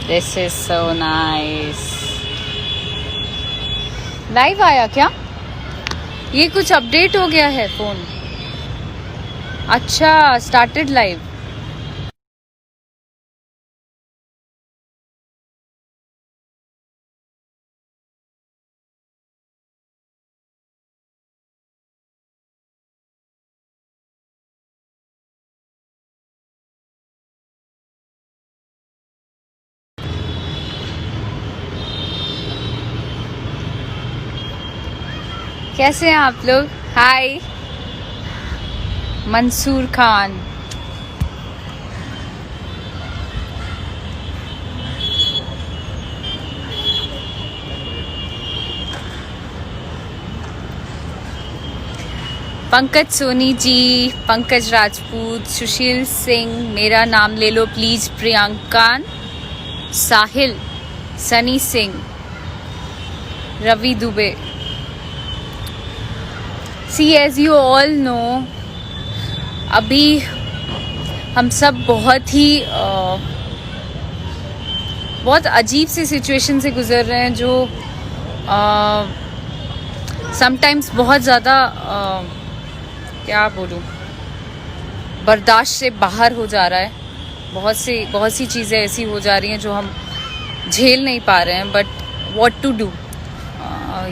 This is so nice. Live आया क्या? ये कुछ अपडेट हो गया है फोन। अच्छा, स्टार्टेड लाइव। कैसे हैं आप लोग? हाय मंसूर खान। पंकज सोनी जी, पंकज राजपूत, सुशील सिंह, मेरा नाम ले लो please, Priyankan, Sahil, Sunny Singh, Ravi Dubey. See as you all know, अभी हम सब बहुत अजीब सी सिचुएशन से गुजर रहे हैं, जो समटाइम्स बहुत ज़्यादा क्या बोलूँ, बर्दाश्त से बाहर हो जा रहा है। बहुत सी चीज़ें ऐसी हो जा रही हैं जो हम झेल नहीं पा रहे हैं, बट व्हाट टू डू।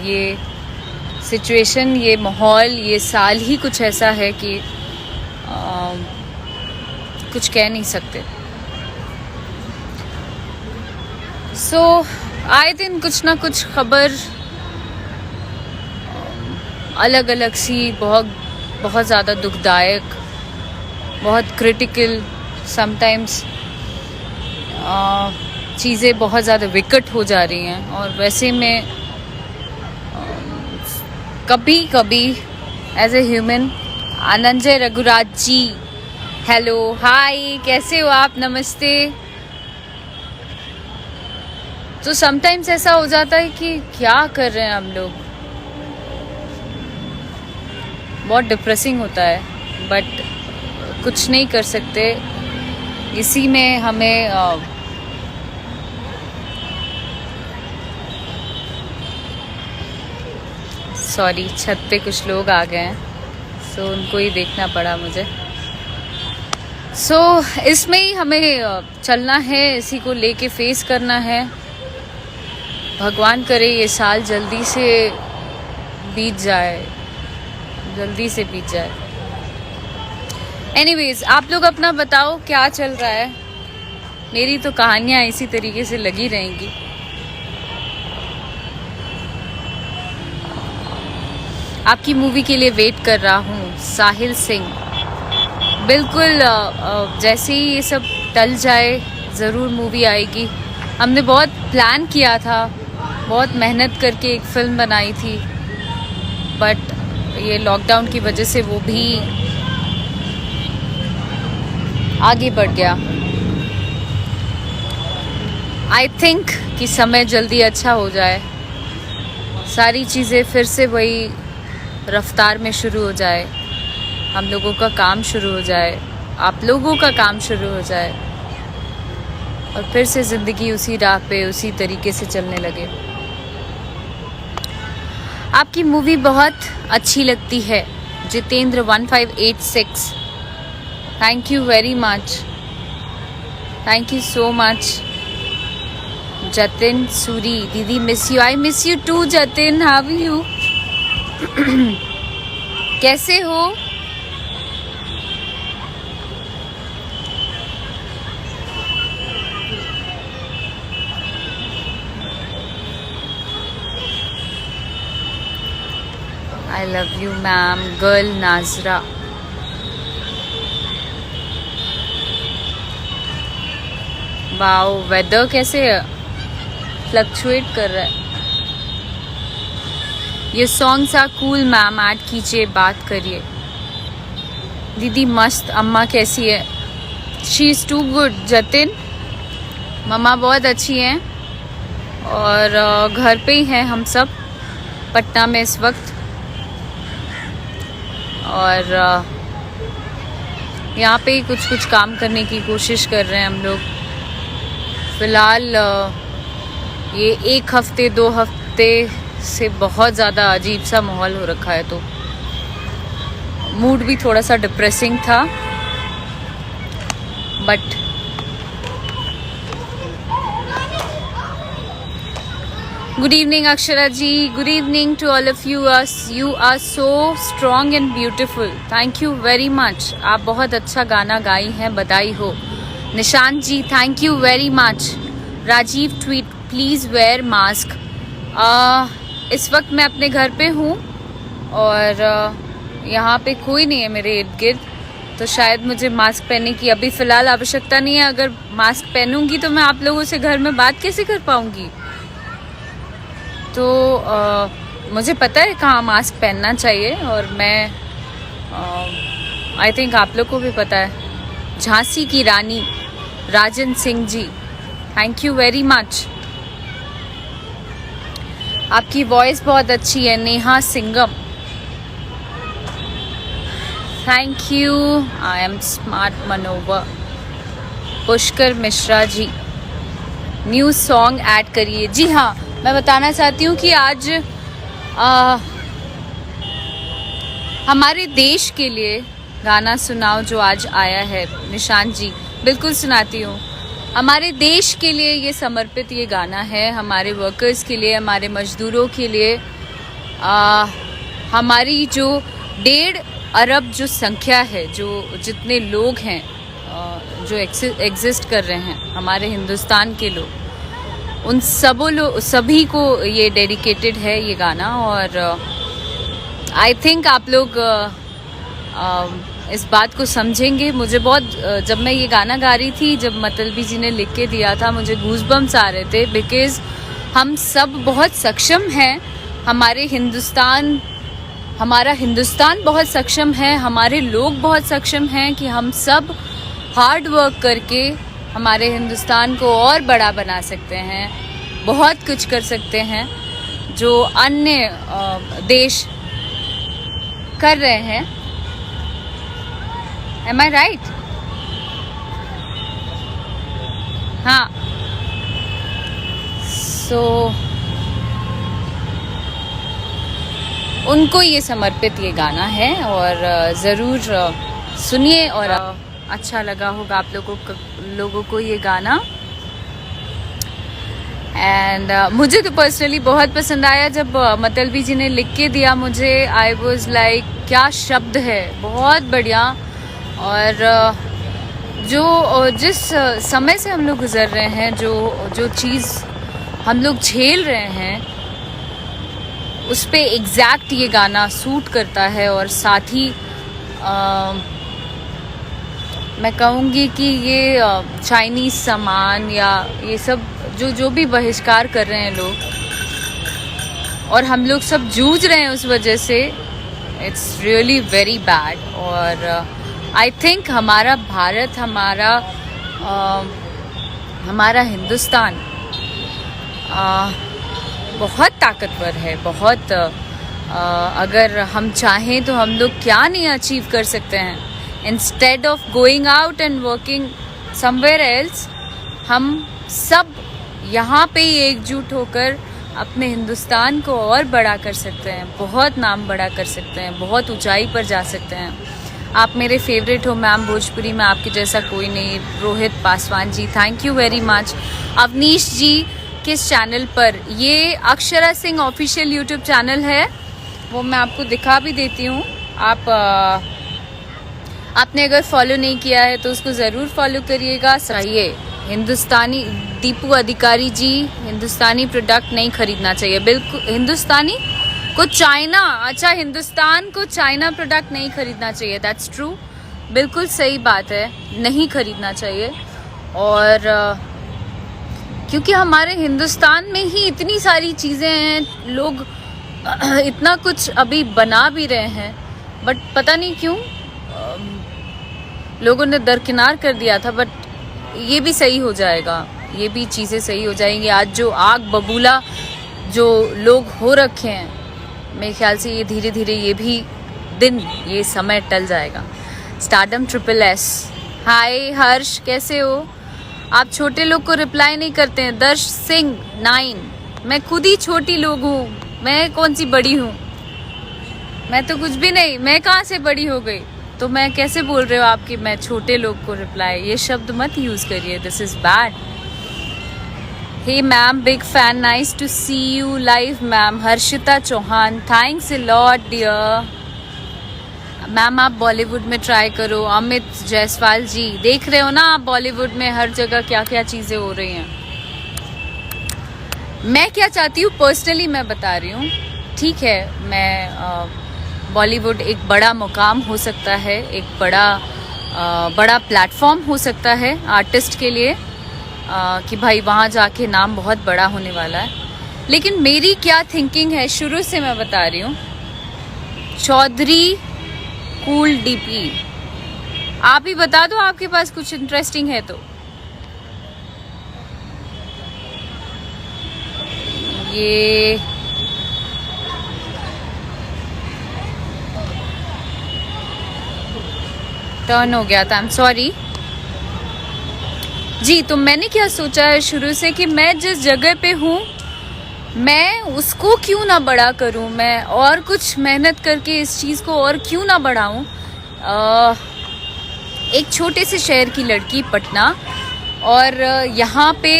ये सिचुएशन, ये माहौल, ये साल ही कुछ ऐसा है कि कुछ कह नहीं सकते। सो आए दिन कुछ ना कुछ खबर अलग अलग सी, बहुत ज़्यादा दुखदायक, बहुत क्रिटिकल, समटाइम्स चीज़ें बहुत ज़्यादा विकट हो जा रही हैं। और वैसे में कभी कभी as a human, Ananjay Raghuraj ji, hello, hi, कैसे हो आप? नमस्ते। तो समटाइम्स ऐसा हो जाता है कि क्या कर रहे हैं हम लोग, बहुत डिप्रेसिंग होता है, बट कुछ नहीं कर सकते। इसी में हमें सॉरी, छत पे कुछ लोग आ गए हैं, सो उनको ही देखना पड़ा मुझे। सो इसमें ही हमें चलना है, इसी को लेके फेस करना है। भगवान करे ये साल जल्दी से बीत जाए। एनीवेज, आप लोग अपना बताओ क्या चल रहा है। मेरी तो कहानियाँ इसी तरीके से लगी रहेंगी। आपकी मूवी के लिए वेट कर रहा हूँ, साहिल सिंह। बिल्कुल, जैसे ही ये सब टल जाए ज़रूर मूवी आएगी। हमने बहुत प्लान किया था, बहुत मेहनत करके एक फिल्म बनाई थी, बट ये लॉकडाउन की वजह से वो भी आगे बढ़ गया। आई थिंक कि समय जल्दी अच्छा हो जाए, सारी चीज़ें फिर से वही रफ्तार में शुरू हो जाए, हम लोगों का काम शुरू हो जाए, आप लोगों का काम शुरू हो जाए, और फिर से ज़िंदगी उसी राह पे उसी तरीके से चलने लगे। आपकी मूवी बहुत अच्छी लगती है, Jitendra 1586। Thank you very much, thank you so much. Jatin Suri, दीदी miss you, I miss you too Jatin, how are you? कैसे हो? I love you ma'am, girl Nazra. Wow, weather कैसे फ्लक्चुएट कर रहा है। ये songs are cool ma'am, add कीजिए, बात करिए। दीदी मस्त। अम्मा कैसी है? She is too good Jatin. मम्मा बहुत अच्छी हैं, और घर पे ही हैं हम सब, पटना में इस वक्त। और यहाँ पे ही कुछ काम करने की कोशिश कर रहे हैं हम लोग। फ़िलहाल ये 1 हफ्ते 2 हफ्ते से बहुत ज़्यादा अजीब सा माहौल हो रखा है, तो मूड भी थोड़ा सा डिप्रेसिंग था, but good evening Akshara ji, good evening to all of you. You are so strong and beautiful, thank you very much. आप बहुत अच्छा गाना गाई हैं, बधाई हो। Nishant ji thank you very much. Rajeev tweet please wear mask. इस वक्त मैं अपने घर पे हूँ और यहाँ पे कोई नहीं है मेरे इर्द गिर्द, तो शायद मुझे मास्क पहनने की अभी फ़िलहाल आवश्यकता नहीं है। अगर मास्क पहनूंगी तो मैं आप लोगों से घर में बात कैसे कर पाऊँगी? तो मुझे पता है कहाँ मास्क पहनना चाहिए, और मैं आई थिंक आप लोग को भी पता है। झांसी की Rani Rajan Singh ji thank you very much. आपकी वॉइस बहुत अच्छी है। Neha Singham thank you. I am smart Manowar. Pushkar Mishra ji new song add करिए। जी हाँ, मैं बताना चाहती हूँ कि आज हमारे देश के लिए गाना सुनाओ जो आज आया है। निशांत जी बिल्कुल सुनाती हूँ। हमारे देश के लिए ये समर्पित ये गाना है, हमारे वर्कर्स के लिए, हमारे मजदूरों के लिए, हमारी जो 1.5 अरब जो संख्या है, जो जितने लोग हैं जो एग्जिस्ट कर रहे हैं हमारे हिंदुस्तान के लोग, उन सभी को ये डेडिकेटेड है ये गाना। और आई थिंक आप लोग इस बात को समझेंगे। मुझे बहुत जब मैं ये गाना गा रही थी, जब मतलबी जी ने लिख के दिया था, मुझे गूज़बम्स आ रहे थे, बिकॉज़ हम सब बहुत सक्षम हैं। हमारा हिंदुस्तान बहुत सक्षम है, हमारे लोग बहुत सक्षम हैं कि हम सब हार्ड वर्क करके हमारे हिंदुस्तान को और बड़ा बना सकते हैं, बहुत कुछ कर सकते हैं जो अन्य देश कर रहे हैं। Am I right? हाँ, so उनको ये समर्पित ये गाना है, और ज़रूर सुनिए, और अच्छा लगा होगा आप लोगों को ये गाना। एंड मुझे तो पर्सनली बहुत पसंद आया जब मतलबी जी ने लिख के दिया मुझे। आई वॉज लाइक क्या शब्द है, बहुत बढ़िया। और जिस समय से हम लोग गुजर रहे हैं, जो चीज़ हम लोग झेल रहे हैं, उस पे एग्जैक्ट ये गाना सूट करता है। और साथ ही मैं कहूँगी कि ये चाइनीज़ सामान या ये सब जो भी बहिष्कार कर रहे हैं लोग, और हम लोग सब जूझ रहे हैं उस वजह से, इट्स रियली वेरी बैड। और आई थिंक हमारा भारत, हमारा हिंदुस्तान बहुत ताकतवर है, बहुत अगर हम चाहें तो हम लोग क्या नहीं अचीव कर सकते हैं। Instead of going out and working somewhere else, हम सब यहाँ पे ही एकजुट होकर अपने हिंदुस्तान को और बड़ा कर सकते हैं, बहुत नाम बड़ा कर सकते हैं, बहुत ऊंचाई पर जा सकते हैं। आप मेरे फेवरेट हो मैम, भोजपुरी में आपके जैसा कोई नहीं। Rohit Paswan ji thank you very much. Avneesh ji किस चैनल पर? ये Akshara Singh official YouTube channel है, वो मैं आपको दिखा भी देती हूँ। आपने अगर फॉलो नहीं किया है तो उसको ज़रूर फॉलो करिएगा। चाहिए हिंदुस्तानी, दीपू अधिकारी जी, हिंदुस्तानी प्रोडक्ट नहीं खरीदना चाहिए। बिल्कुल, हिंदुस्तानी को चाइना, अच्छा हिंदुस्तान को चाइना प्रोडक्ट नहीं खरीदना चाहिए। दैट्स ट्रू, बिल्कुल सही बात है, नहीं खरीदना चाहिए। और क्योंकि हमारे हिंदुस्तान में ही इतनी सारी चीज़ें हैं, लोग इतना कुछ अभी बना भी रहे हैं, बट पता नहीं क्यों लोगों ने दरकिनार कर दिया था। बट ये भी सही हो जाएगा, ये भी चीज़ें सही हो जाएंगी। आज जो आग बबूला जो लोग हो रखे हैं, मेरे ख्याल से ये धीरे धीरे ये भी दिन, ये समय टल जाएगा। स्टारडम ट्रिपल एस, हाय हर्ष, कैसे हो? आप छोटे लोग को रिप्लाई नहीं करते हैं। दर्श सिंह 9, मैं खुद ही छोटी लोग हूँ, मैं कौन सी बड़ी हूँ? मैं तो कुछ भी नहीं, मैं कहाँ से बड़ी हो गई? तो मैं कैसे बोल रहे हो आप कि मैं छोटे लोग को रिप्लाई? ये शब्द मत यूज करिए, this is bad. Hey ma'am, big fan, nice to see you live ma'am. Harshita Chauhan, thanks a lot dear. Ma'am आप बॉलीवुड में ट्राई करो। अमित जायसवाल जी, देख रहे हो ना आप बॉलीवुड में हर जगह क्या क्या चीजें हो रही हैं। मैं क्या चाहती हूँ पर्सनली मैं बता रही हूँ, ठीक है, मैं बॉलीवुड एक बड़ा मुकाम हो सकता है, एक बड़ा प्लेटफॉर्म हो सकता है आर्टिस्ट के लिए, कि भाई वहाँ जाके नाम बहुत बड़ा होने वाला है। लेकिन मेरी क्या थिंकिंग है शुरू से मैं बता रही हूँ। चौधरी कूल डीपी, आप ही बता दो, आपके पास कुछ इंटरेस्टिंग है तो। ये टर्न हो गया था, आई एम सॉरी जी। तो मैंने क्या सोचा है शुरू से कि मैं जिस जगह पे हूँ मैं उसको क्यों ना बड़ा करूँ, मैं और कुछ मेहनत करके इस चीज़ को और क्यों ना बढ़ाऊँ। एक छोटे से शहर की लड़की पटना, और यहाँ पे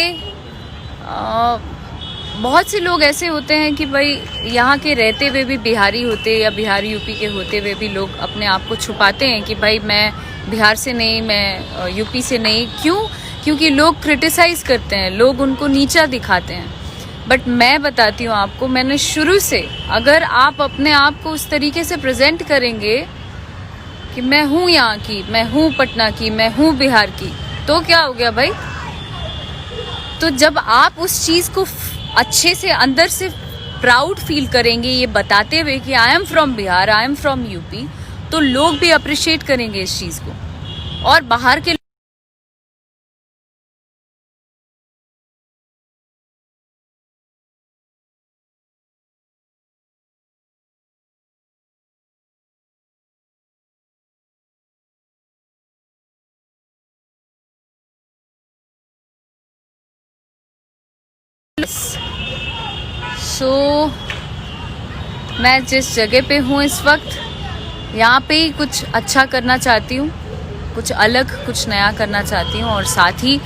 बहुत से लोग ऐसे होते हैं कि भाई यहाँ के रहते हुए भी बिहारी होते या बिहारी यूपी के होते हुए भी लोग अपने आप को छुपाते हैं कि भाई मैं बिहार से नहीं, मैं यूपी से नहीं। क्यों? क्योंकि लोग क्रिटिसाइज करते हैं, लोग उनको नीचा दिखाते हैं। बट मैं बताती हूँ आपको, मैंने शुरू से, अगर आप अपने आप को उस तरीके से प्रेजेंट करेंगे कि मैं हूँ यहाँ की, मैं हूँ पटना की, मैं हूँ बिहार की, तो क्या हो गया भाई? तो जब आप उस चीज़ को अच्छे से अंदर से प्राउड फील करेंगे ये बताते हुए कि I am from Bihar, I am from UP, तो लोग भी अप्रिशिएट करेंगे इस चीज़ को। और बाहर के मैं जिस जगह पे हूँ इस वक्त, यहाँ पे ही कुछ अच्छा करना चाहती हूँ, कुछ अलग, कुछ नया करना चाहती हूँ। और साथ ही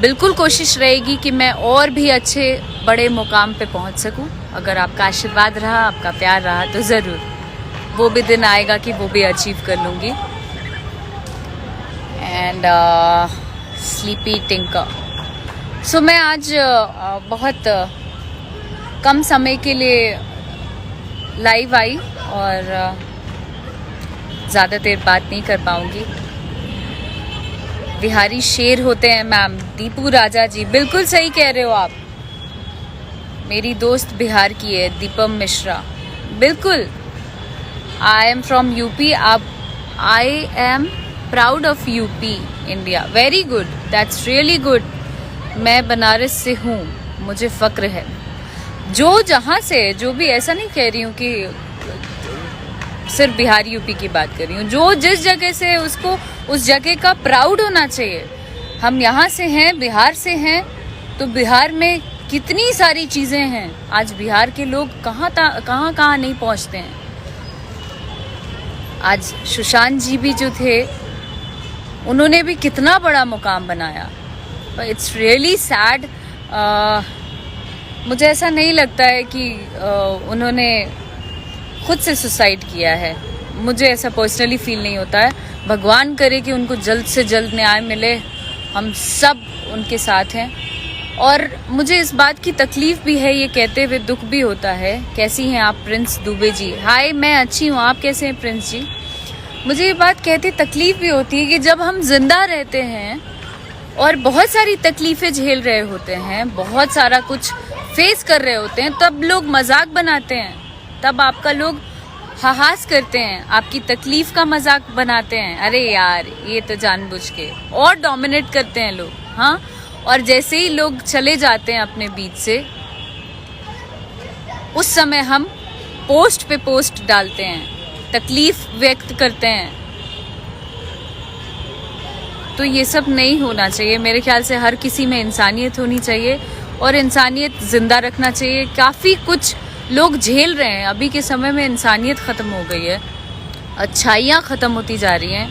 बिल्कुल कोशिश रहेगी कि मैं और भी अच्छे बड़े मुकाम पे पहुँच सकूँ। अगर आपका आशीर्वाद रहा, आपका प्यार रहा, तो ज़रूर वो भी दिन आएगा कि वो भी अचीव कर लूँगी। And sleepy tinker. सो मैं आज बहुत कम समय के लिए लाइव आई और ज़्यादा देर बात नहीं कर पाऊँगी। बिहारी शेर होते हैं मैम। दीपू राजा जी, बिल्कुल सही कह रहे हो आप। मेरी दोस्त बिहार की है, दीपम मिश्रा। बिल्कुल, I am from UP. I am proud of UP India. Very good, that's really good. मैं बनारस से हूँ, मुझे फ़क्र है। जो जहाँ से, जो भी, ऐसा नहीं कह रही हूँ कि सिर्फ बिहार यूपी की बात कर रही हूँ। जो जिस जगह से, उसको उस जगह का प्राउड होना चाहिए। हम यहाँ से हैं, बिहार से हैं, तो बिहार में कितनी सारी चीज़ें हैं। आज बिहार के लोग कहाँ नहीं पहुँचते हैं। आज सुशांत जी भी जो थे, उन्होंने भी कितना बड़ा मुकाम बनाया। It's really sad. मुझे ऐसा नहीं लगता है कि उन्होंने खुद से सुसाइड किया है। मुझे ऐसा पर्सनली फील नहीं होता है। भगवान करे कि उनको जल्द से जल्द न्याय मिले। हम सब उनके साथ हैं। और मुझे इस बात की तकलीफ भी है, ये कहते हुए दुख भी होता है। कैसी हैं आप प्रिंस दुबे जी? हाय, मैं अच्छी हूँ, आप कैसे हैं प्रिंस जी? मुझे ये बात कहते तकलीफ भी होती है कि जब हम जिंदा रहते हैं और बहुत सारी तकलीफें झेल रहे होते हैं, बहुत सारा कुछ फेस कर रहे होते हैं, तब लोग मजाक बनाते हैं, तब आपका लोग हाहास करते हैं, आपकी तकलीफ का मजाक बनाते हैं। अरे यार, ये तो जानबूझ के और डोमिनेट करते हैं लोग। हाँ, और जैसे ही लोग चले जाते हैं अपने बीच से, उस समय हम पोस्ट पे पोस्ट डालते हैं, तकलीफ व्यक्त करते हैं। तो ये सब नहीं होना चाहिए। मेरे ख्याल से हर किसी में इंसानियत होनी चाहिए और इंसानियत जिंदा रखना चाहिए। काफ़ी कुछ लोग झेल रहे हैं, अभी के समय में इंसानियत ख़त्म हो गई है, अच्छाइयाँ ख़त्म होती जा रही हैं,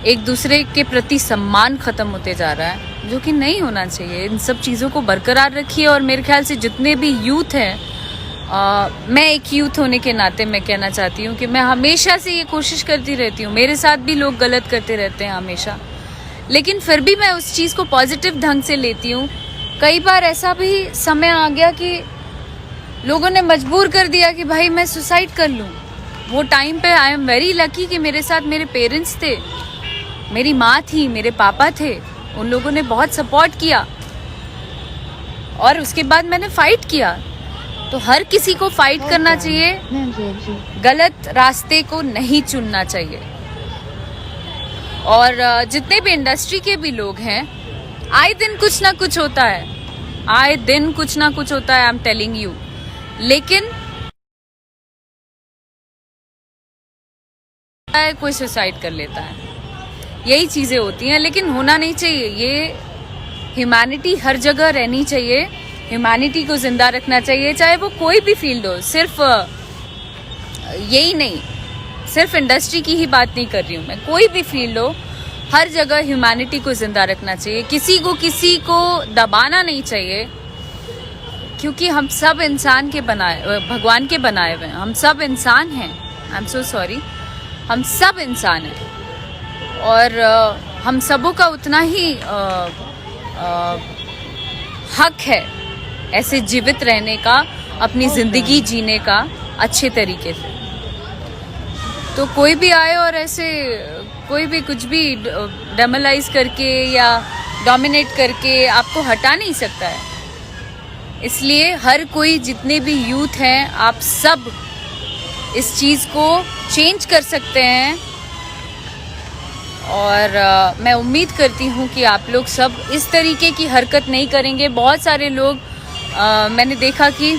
एक दूसरे के प्रति सम्मान ख़त्म होते जा रहा है, जो कि नहीं होना चाहिए। इन सब चीज़ों को बरकरार रखिए। और मेरे ख्याल से जितने भी यूथ हैं, मैं एक यूथ होने के नाते मैं कहना चाहती हूँ कि मैं हमेशा से ये कोशिश करती रहती हूँ, मेरे साथ भी लोग गलत करते रहते हैं हमेशा, लेकिन फिर भी मैं उस चीज़ को पॉजिटिव ढंग से लेती हूँ। कई बार ऐसा भी समय आ गया कि लोगों ने मजबूर कर दिया कि भाई मैं सुसाइड कर लूँ। वो टाइम पे आई एम वेरी लकी कि मेरे साथ मेरे पेरेंट्स थे, मेरी माँ थी, मेरे पापा थे, उन लोगों ने बहुत सपोर्ट किया और उसके बाद मैंने फाइट किया। तो हर किसी को फाइट करना चाहिए, गलत रास्ते को नहीं चुनना चाहिए। और जितने भी इंडस्ट्री के भी लोग हैं, आए दिन कुछ ना कुछ होता है, आए दिन कुछ ना कुछ होता है, आई एम टेलिंग यू। लेकिन कोई सुसाइड कर लेता है, यही चीजें होती हैं, लेकिन होना नहीं चाहिए। ये ह्यूमैनिटी हर जगह रहनी चाहिए, ह्यूमैनिटी को जिंदा रखना चाहिए, चाहे वो कोई भी फील्ड हो। सिर्फ यही नहीं, सिर्फ इंडस्ट्री की ही बात नहीं कर रही हूँ मैं, कोई भी फील्ड हो, हर जगह ह्यूमैनिटी को जिंदा रखना चाहिए। किसी को दबाना नहीं चाहिए, क्योंकि हम सब इंसान के बनाए, भगवान के बनाए हुए हैं, हम सब इंसान हैं। आई एम सो सॉरी, हम सब इंसान हैं और हम सबों का उतना ही हक है ऐसे जीवित रहने का, अपनी जिंदगी जीने का अच्छे तरीके से। तो कोई भी आए और ऐसे कोई भी कुछ भी डेमोलाइज करके या डोमिनेट करके आपको हटा नहीं सकता है। इसलिए हर कोई, जितने भी यूथ हैं, आप सब इस चीज़ को चेंज कर सकते हैं। और मैं उम्मीद करती हूँ कि आप लोग सब इस तरीके की हरकत नहीं करेंगे। बहुत सारे लोग, मैंने देखा कि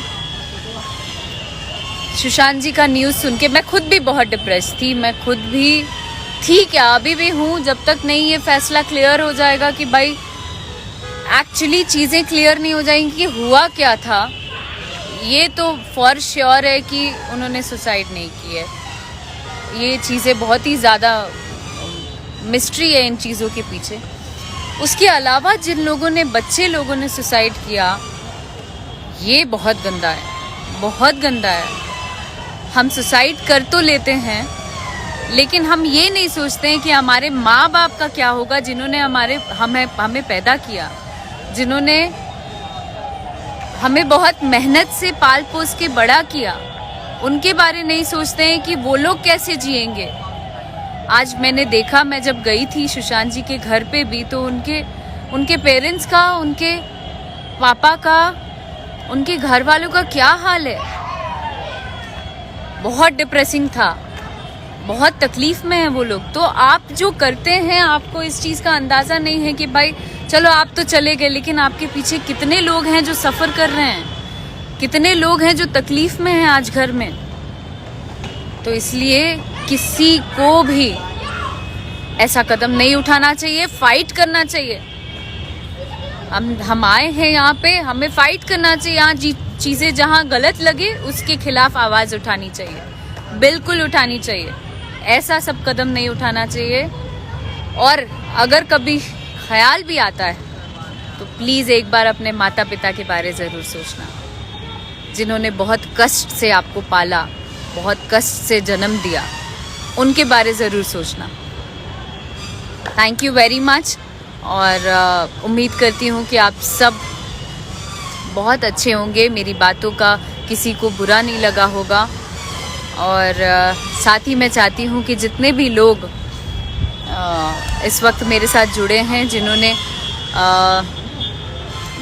सुशांत जी का न्यूज़ सुन के मैं खुद भी बहुत डिप्रेस थी, मैं खुद भी थी, क्या अभी भी हूँ। जब तक नहीं ये फैसला क्लियर हो जाएगा कि भाई एक्चुअली चीज़ें क्लियर नहीं हो जाएंगी कि हुआ क्या था, ये तो फॉर श्योर है कि उन्होंने सुसाइड नहीं की है। ये चीज़ें बहुत ही ज़्यादा मिस्ट्री है इन चीज़ों के पीछे। उसके अलावा जिन लोगों ने, बच्चे लोगों ने सुसाइड किया, ये बहुत गंदा है, बहुत गंदा है। हम सुसाइड कर तो लेते हैं, लेकिन हम ये नहीं सोचते हैं कि हमारे माँ बाप का क्या होगा, जिन्होंने हमें पैदा किया, जिन्होंने हमें बहुत मेहनत से पाल पोस के बड़ा किया। उनके बारे नहीं सोचते हैं कि वो लोग कैसे जिएंगे। आज मैंने देखा, मैं जब गई थी सुशांत जी के घर पे भी, तो उनके पेरेंट्स का, उनके पापा का, उनके घर वालों का क्या हाल है। बहुत डिप्रेसिंग था, बहुत तकलीफ में है वो लोग। तो आप जो करते हैं, आपको इस चीज़ का अंदाज़ा नहीं है कि भाई चलो आप तो चले गए, लेकिन आपके पीछे कितने लोग हैं जो सफ़र कर रहे हैं, कितने लोग हैं जो तकलीफ में हैं आज घर में। तो इसलिए किसी को भी ऐसा कदम नहीं उठाना चाहिए, फाइट करना चाहिए। हम आए हैं यहाँ पे, हमें फाइट करना चाहिए। यहाँ चीज़ें जहाँ गलत लगे उसके खिलाफ आवाज़ उठानी चाहिए, बिल्कुल उठानी चाहिए। ऐसा सब कदम नहीं उठाना चाहिए। और अगर कभी ख्याल भी आता है तो प्लीज़ एक बार अपने माता पिता के बारे ज़रूर सोचना, जिन्होंने बहुत कष्ट से आपको पाला, बहुत कष्ट से जन्म दिया, उनके बारे ज़रूर सोचना। Thank you very much. और उम्मीद करती हूँ कि आप सब बहुत अच्छे होंगे, मेरी बातों का किसी को बुरा नहीं लगा होगा। और साथ ही मैं चाहती हूँ कि जितने भी लोग इस वक्त मेरे साथ जुड़े हैं, जिन्होंने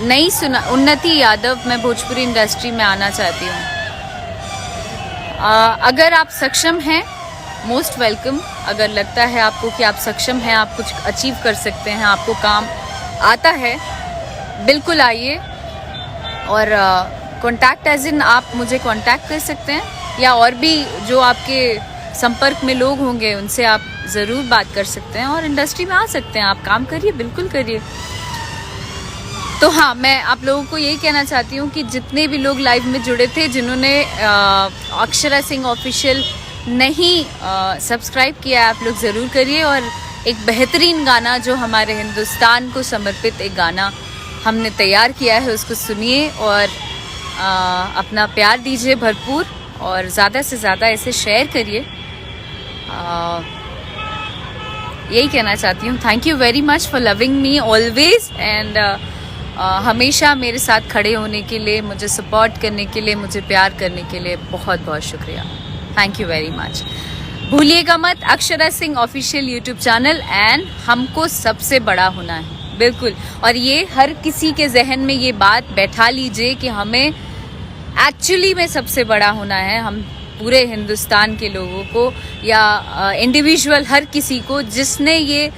नहीं सुना, उन्नति यादव, मैं भोजपुरी इंडस्ट्री में आना चाहती हूँ। अगर आप सक्षम हैं, मोस्ट वेलकम। अगर लगता है आपको कि आप सक्षम हैं, आप कुछ अचीव कर सकते हैं, आपको काम आता है, बिल्कुल आइए। और कॉन्टैक्ट एज इन आप मुझे कॉन्टैक्ट कर सकते हैं, या और भी जो आपके संपर्क में लोग होंगे उनसे आप ज़रूर बात कर सकते हैं और इंडस्ट्री में आ सकते हैं। आप काम करिए, बिल्कुल करिए। तो हाँ, मैं आप लोगों को यही कहना चाहती हूँ कि जितने भी लोग लाइव में जुड़े थे, जिन्होंने अक्षरा सिंह ऑफिशियल नहीं सब्सक्राइब किया, आप लोग ज़रूर करिए। और एक बेहतरीन गाना जो हमारे हिंदुस्तान को समर्पित एक गाना हमने तैयार किया है, उसको सुनिए और अपना प्यार दीजिए भरपूर और ज़्यादा से ज़्यादा इसे शेयर करिए। यही कहना चाहती हूँ। Thank you very much for loving me always and हमेशा मेरे साथ खड़े होने के लिए, मुझे सपोर्ट करने के लिए, मुझे प्यार करने के लिए बहुत बहुत शुक्रिया। Thank you very much. भूलिएगा मत Akshara Singh official YouTube channel and हमको सबसे बड़ा होना है, बिल्कुल। और ये हर किसी के जहन में ये बात बैठा लीजिए कि हमें एक्चुअली में सबसे बड़ा होना है। हम पूरे हिंदुस्तान के लोगों को या इंडिविजुअल हर किसी को जिसने ये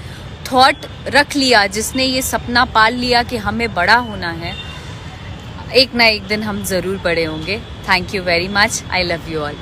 थॉट रख लिया, जिसने ये सपना पाल लिया कि हमें बड़ा होना है, एक ना एक दिन हम ज़रूर बड़े होंगे। Thank you very much. I love you all.